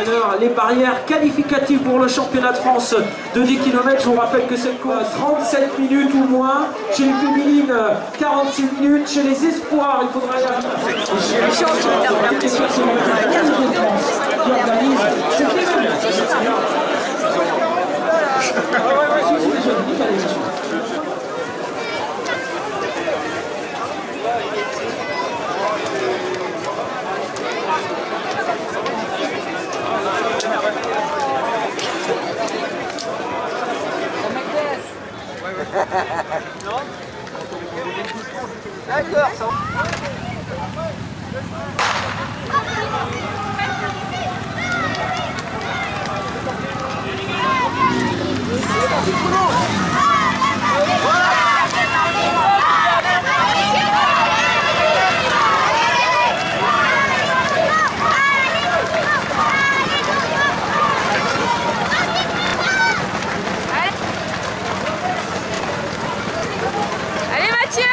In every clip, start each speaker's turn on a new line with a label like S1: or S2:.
S1: l'entraîneur. Les barrières qualificatives pour le championnat de France de 10 km. Je vous rappelle que cette course 37 minutes ou moins. Chez les féminines, 46 minutes. Chez les espoirs, il faudra y arriver. Chez les championnats de France qui organise cette
S2: D'accord, ça va.
S3: Allez Mathieu!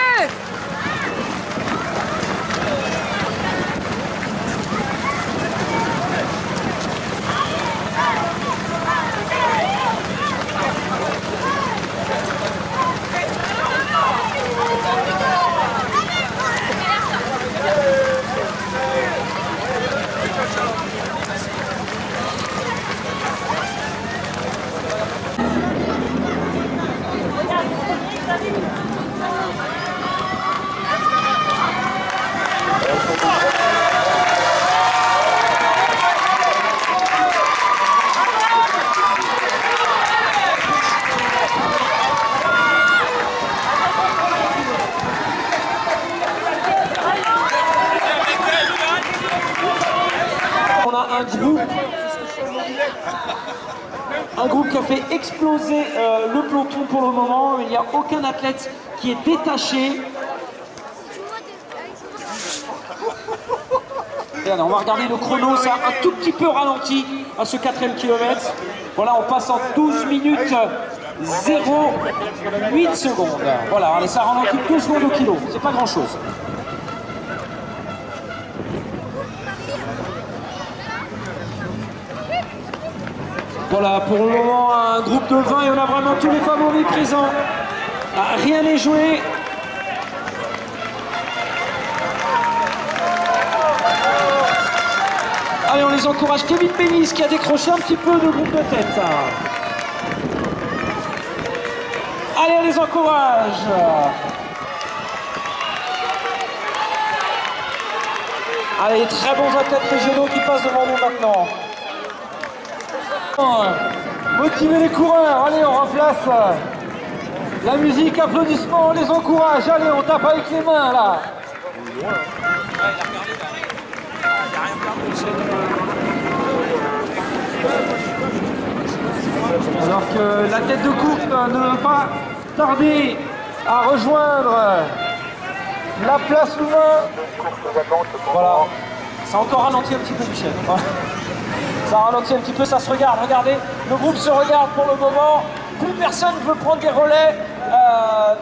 S1: On a un groupe qui a fait exploser le peloton pour le moment. Il n'y a aucun athlète qui est détaché. Regardez, on va regarder le chrono, ça a un tout petit peu ralenti à ce 4e kilomètre. Voilà, on passe en 12 minutes 0,8 secondes. Voilà, allez, ça ralentit 2 secondes au kilo, c'est pas grand chose. Voilà, pour le moment, un groupe de 20 et on a vraiment tous les favoris présents. Rien n'est joué. Allez, on les encourage. Kevin Pénis qui a décroché un petit peu de groupe de tête. Allez, on les encourage. Allez, très bons athlètes régionaux qui passent devant nous maintenant. Motiver les coureurs, allez, on remplace la musique, applaudissements, on les encourage, allez, on tape avec les mains là. Alors que la tête de course ne va pas tarder à rejoindre la place Louvain. Voilà, ça a encore ralenti un petit peu, Michel. Ça ralentit un petit peu, ça se regarde, regardez, le groupe se regarde pour le moment, plus personne ne veut prendre des relais.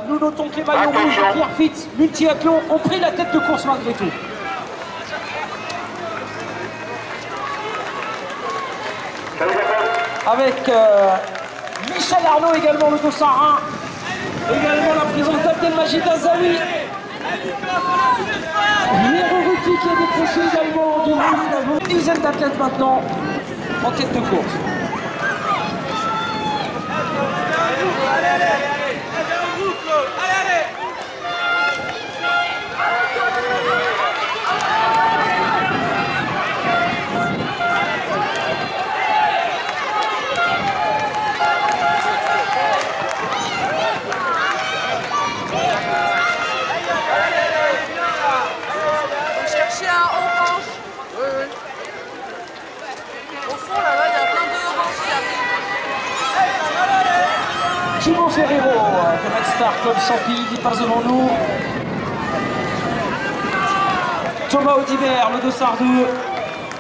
S1: Nous notons que les maillots rouges, Pierre Fitz, Multiathlon ont pris la tête de course malgré tout. Avec Michel Arnaud également, le Dossarin, également la présence d'Abdelmajid Azawi. Léro Routy qui a décroché également du rouge. Une dizaine d'athlètes maintenant en tête de course. Thibaut Ferrero de Red Star Club Champy qui passe devant nous. Thomas Audibert, le Dossard 2,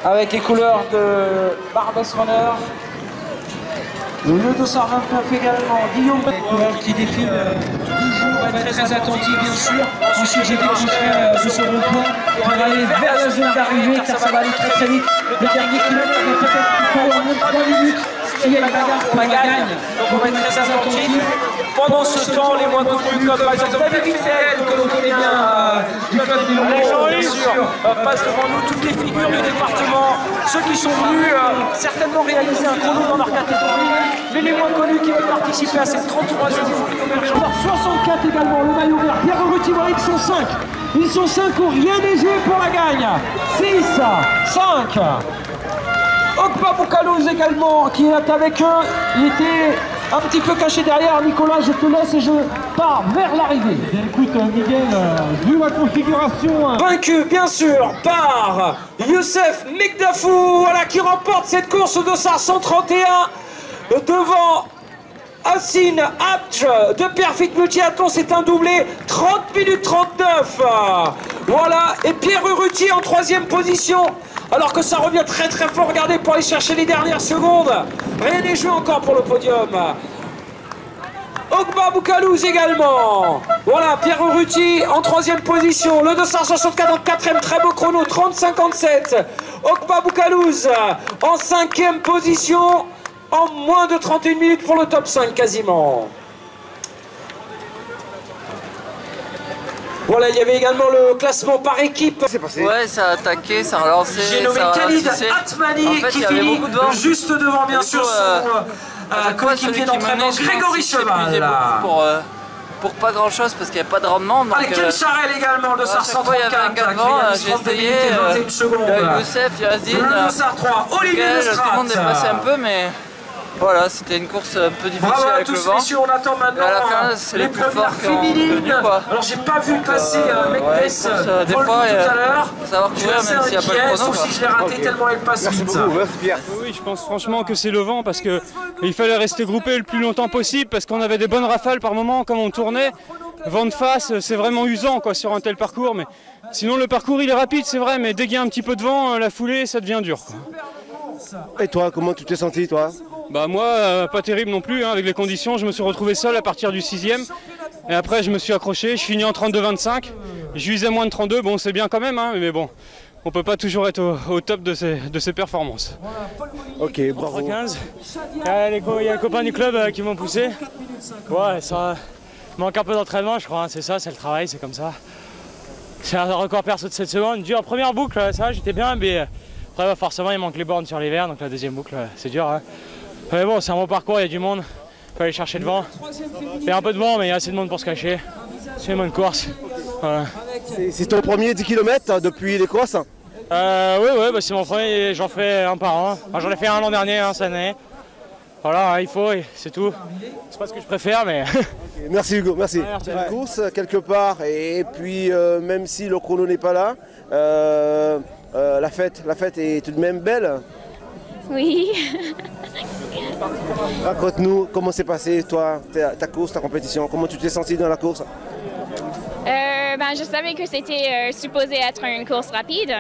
S1: avec les couleurs de Barbès Runner. Le Dossard 29 également. Guillaume, qui défile 10 jours très attentif bien sûr. Ensuite j'ai décroché ce second point pour aller vers la zone d'arrivée car ça va aller très vite. Le dernier kilomètre va peut-être en moins de 3 minutes. S'il y a la bagarre pour la gagne, donc on va être très attentif. Pendant ce temps, les moins connus comme par exemple David Witzel, que l'on connaît bien du club des Lombards, bien sûr, passent devant nous toutes les figures du département, ceux qui sont venus certainement réaliser un chrono dans leur catégorie, mais les moins connus qui veulent participer à cette 33e. 64 également, le maillot vert, Pierre Ruti, voilà, ils sont 5. Ils sont 5 au rien des jeux pour la gagne. 6, 5. Okpa Boukalouz également qui est avec eux, il était un petit peu caché derrière. Nicolas, je te laisse et je pars vers l'arrivée.
S4: Écoute Miguel, vu la configuration...
S1: Vaincu bien sûr par Youssef Mekdafou, voilà, qui remporte cette course au dossard 131 devant Hassine Abdj de Perfect Multiathlon. C'est un doublé 30 minutes 39. Voilà, et Pierre Urruti en 3e position. Alors que ça revient très fort, regardez, pour aller chercher les dernières secondes. Rien n'est joué encore pour le podium. Okpa Boukalouz également. Voilà, Pierre Urruti en 3e position. Le 264 en 4e, très beau chrono, 30-57. Okpa Boukalouz en 5e position, en moins de 31 minutes pour le top 5 quasiment. Voilà, il y avait également le classement par équipe.
S2: Ouais, ça a attaqué, ça a relancé.
S1: J'ai nommé Khalid Atmani qui finit juste devant bien sûr son coéquipier d'entraînement Grégory Cheval.
S2: Pour pas grand chose parce qu'il n'y avait pas de rendement. Donc,
S1: allez, Ken Charel également, le SAR 134.
S2: J'ai essayé. Youssef, Yazine,
S1: le SAR 3, Olivier Lestrade.
S2: Tout le monde est passé un peu, mais. Voilà, c'était une course un peu difficile avec le vent.
S1: Messieurs, on attend maintenant
S2: à la fin, c'est les plus forts
S1: féminines. Alors j'ai pas vu passer Mekbès
S2: des fois,
S1: tout à l'heure.
S2: Faut savoir courir même s'il n'y a pas le chrono.
S1: Si je l'ai raté tellement elle passe vite.
S4: Oui, je pense franchement que c'est le vent parce qu'il fallait rester groupé le plus longtemps possible parce qu'on avait des bonnes rafales par moment quand on tournait. Vent de face, c'est vraiment usant quoi, sur un tel parcours. Mais sinon le parcours il est rapide, c'est vrai, mais dès qu'il y a un petit peu de vent, la foulée ça devient dur, quoi.
S5: Et toi, comment tu t'es senti toi?
S4: Bah moi, pas terrible non plus, hein, avec les conditions, je me suis retrouvé seul à partir du 6e. Et après je me suis accroché, je finis en 32-25. Je visais moins de 32, bon c'est bien quand même, hein, mais bon, on peut pas toujours être au top de ses performances.
S5: Ok, bravo.
S4: 15. Il y a les copains du club qui m'ont poussé. Ouais, ça manque un peu d'entraînement je crois, hein, c'est ça, c'est le travail, c'est comme ça. C'est un record perso de 7 secondes, dur, première boucle, ça j'étais bien, mais après forcément il manque les bornes sur les verts, donc la deuxième boucle c'est dur. Hein. Mais bon, c'est un bon parcours, il y a du monde, il faut aller chercher devant. Il y a un peu de vent, mais il y a assez de monde pour se cacher. C'est une bonne course. Voilà.
S5: C'est ton premier 10 km depuis les courses?
S4: Oui, bah c'est mon premier, j'en fais un par an. Enfin, j'en ai fait un l'an dernier, cette année. Voilà, hein, il faut, c'est tout. C'est pas ce que je préfère, mais...
S5: Merci Hugo, merci.
S4: Merci.
S5: Une course quelque part, et puis même si le chrono n'est pas là, la fête est tout de même belle.
S3: Oui.
S5: Raconte-nous comment s'est passé toi, ta course, ta compétition, comment tu t'es senti dans la course?
S3: Ben, je savais que c'était supposé être une course rapide.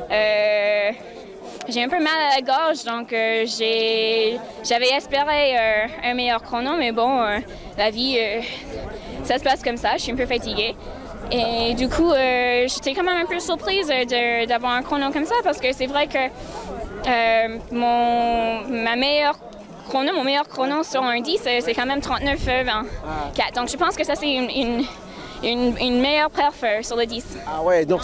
S3: J'ai un peu mal à la gorge, donc j'avais espéré un meilleur chrono, mais bon, la vie, ça se passe comme ça, je suis un peu fatiguée. Et du coup, j'étais quand même un peu surprise d'avoir un chrono comme ça, parce que c'est vrai que mon meilleur chrono sur un 10, c'est quand même 39-24. Donc je pense que ça c'est une meilleure perf sur le 10.
S5: Ah ouais, donc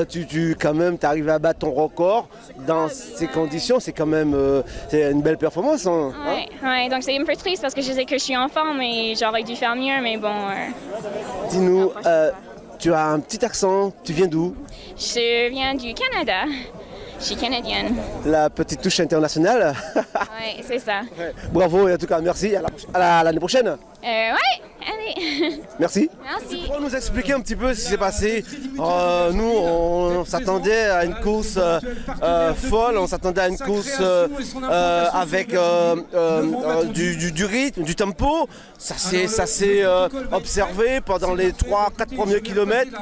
S5: tu quand même t'arrives à battre ton record dans ces conditions, c'est quand même c'est une belle performance. Hein,
S3: ouais, donc c'est un peu triste parce que je sais que je suis en forme et j'aurais dû faire mieux, mais bon.
S5: Dis-nous, tu as un petit accent, tu viens d'où?
S3: Je viens du Canada. Je suis canadienne.
S5: La petite touche internationale.
S3: Oui, c'est ça.
S5: Ouais. Bravo et en tout cas merci, à l'année prochaine.
S3: Ouais, allez.
S5: Merci.
S3: Merci.
S5: Tu pourrais nous expliquer un petit peu ce qui s'est passé Nous, on s'attendait à une course folle, on s'attendait à une course avec du rythme, du tempo. Ça s'est observé pendant les 3-4 premiers kilomètres.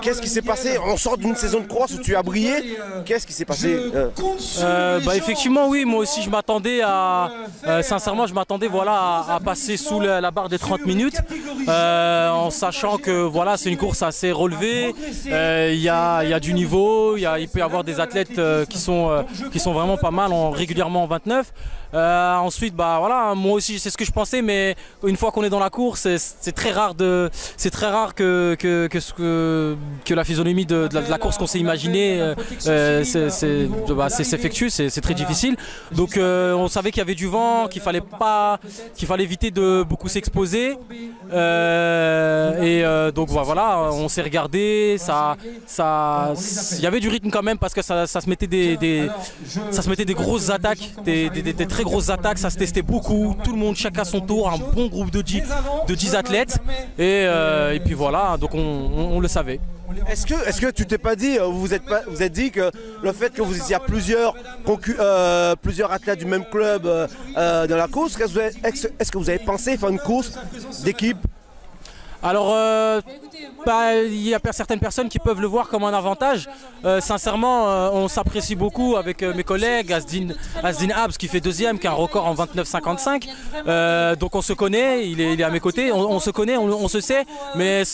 S5: Qu'est-ce qui s'est passé? On sort d'une saison de course où tu as brillé. Qu'est-ce qui s'est passé?
S6: Effectivement, oui, moi aussi je m'attendais à... sincèrement, je m'attendais voilà, à passer sous la barre des 30 minutes. En sachant que voilà, c'est une course assez relevée. Il y a du niveau, il peut y avoir des athlètes qui sont vraiment pas mal, régulièrement en 29. Ensuite, bah voilà, moi aussi c'est ce que je pensais, mais une fois qu'on est dans la course, c'est très rare que la physionomie de la course qu'on s'est imaginée s'effectue, c'est très difficile. Donc on savait qu'il y avait du vent, qu'il fallait éviter de beaucoup s'exposer. Donc voilà, on s'est regardé, il y avait du rythme quand même parce que ça se mettait des grosses attaques, des très grosses attaques, ça se testait beaucoup, tout le monde chacun son tour, un bon groupe de 10 athlètes et puis voilà, donc on le savait.
S5: Est-ce que tu t'es pas dit, vous êtes dit que le fait que vous étiez à plusieurs athlètes du même club dans la course, est-ce que vous avez pensé faire une course d'équipe?
S6: Alors, il y a certaines personnes qui peuvent le voir comme un avantage. Sincèrement, on s'apprécie beaucoup avec mes collègues, Asdin Abs qui fait deuxième, qui a un record en 29,55. Donc on se connaît, il est à mes côtés, on se connaît, on se sait, mais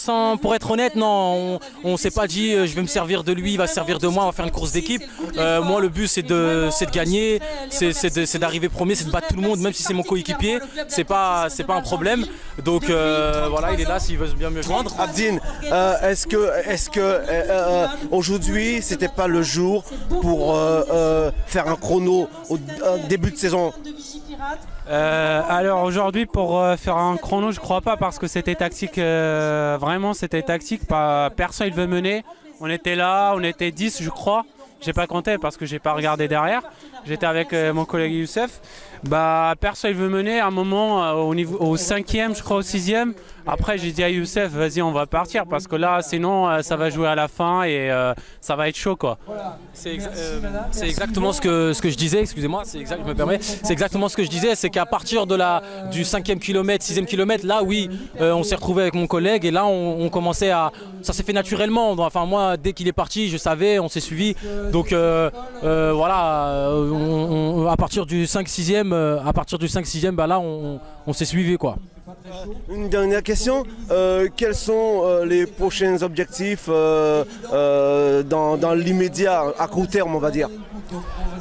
S6: pour être honnête, non, on ne s'est pas dit je vais me servir de lui, il va se servir de moi, on va faire une course d'équipe. Moi le but c'est de gagner, c'est d'arriver premier, c'est de battre tout le monde, même si c'est mon coéquipier, c'est pas un problème. Donc voilà, il est là s'il veut bien me joindre.
S5: Abdine, est-ce que aujourd'hui c'était pas le jour pour faire un chrono au début de saison?
S7: Alors aujourd'hui pour faire un chrono je crois pas, parce que c'était tactique, vraiment c'était tactique, personne ne veut mener. On était là, on était 10 je crois, j'ai pas compté parce que j'ai pas regardé derrière, j'étais avec mon collègue Youssef. Personne ne veut mener. À un moment au 5e je crois, au 6e, après j'ai dit à Youssef vas-y on va partir parce que là sinon ça va jouer à la fin et ça va être chaud quoi.
S6: C'est exactement ce que je disais, excusez-moi, je me permets, c'est exactement ce que je disais, c'est qu'à partir du 5e kilomètre, 6e kilomètre, là oui, on s'est retrouvé avec mon collègue et là on commençait à... Ça s'est fait naturellement, enfin moi dès qu'il est parti je savais, on s'est suivi, donc voilà, à partir du 5-6e, là on s'est suivi quoi.
S5: Une dernière question, quels sont les prochains objectifs dans l'immédiat, à court terme on va dire?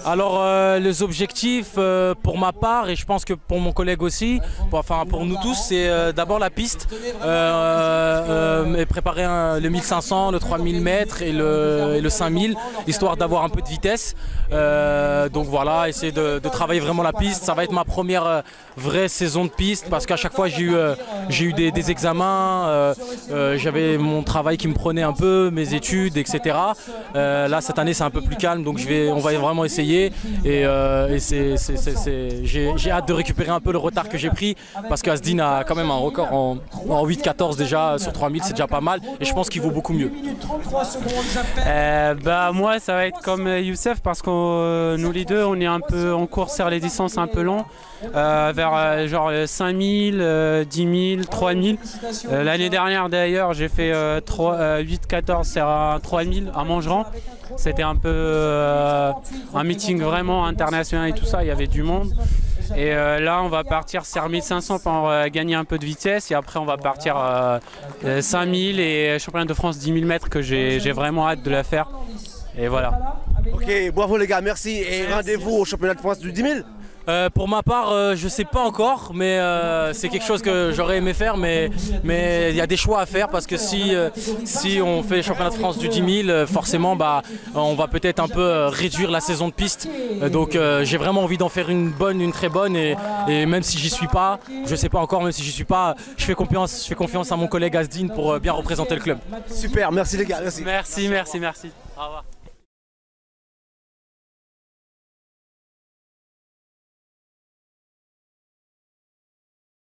S6: Alors les objectifs pour ma part et je pense que pour mon collègue aussi, pour nous tous, c'est d'abord la piste, préparer le 1500, le 3000 mètres et le 5000, histoire d'avoir un peu de vitesse. Donc voilà, essayer de travailler vraiment la piste. Ça va être ma première vraie saison de piste parce qu'à chaque fois j'ai eu des examens, j'avais mon travail qui me prenait un peu, mes études, etc. Là cette année c'est un peu plus calme, donc on va vraiment essayer et j'ai hâte de récupérer un peu le retard que j'ai pris parce qu'Asdin a quand même un record en 8,14 déjà sur 3000, c'est déjà pas mal et je pense qu'il vaut beaucoup mieux.
S7: Moi ça va être comme Youssef parce que nous les deux on court sur les distances un peu longues. Vers genre 5000, 10 000, 3000. L'année dernière d'ailleurs j'ai fait 8-14 sur 3000 à Montgeron. C'était un peu un meeting vraiment international et tout ça, il y avait du monde. Et là on va partir sur 1500 pour gagner un peu de vitesse et après on va partir 5000 et championnat de France 10 000 mètres que j'ai vraiment hâte de la faire. Et voilà.
S5: Ok, bravo les gars, merci et rendez-vous au championnat de France du 10 000.
S6: Pour ma part, je sais pas encore, mais c'est quelque chose que j'aurais aimé faire, mais il y a des choix à faire parce que si on fait le championnat de France du 10 000, forcément on va peut-être un peu réduire la saison de piste. Donc j'ai vraiment envie d'en faire une très bonne et même si j'y suis pas, je sais pas encore, même si j'y suis pas, je fais confiance à mon collègue Asdin pour bien représenter le club.
S5: Super, merci les gars, merci.
S7: Merci. Au revoir.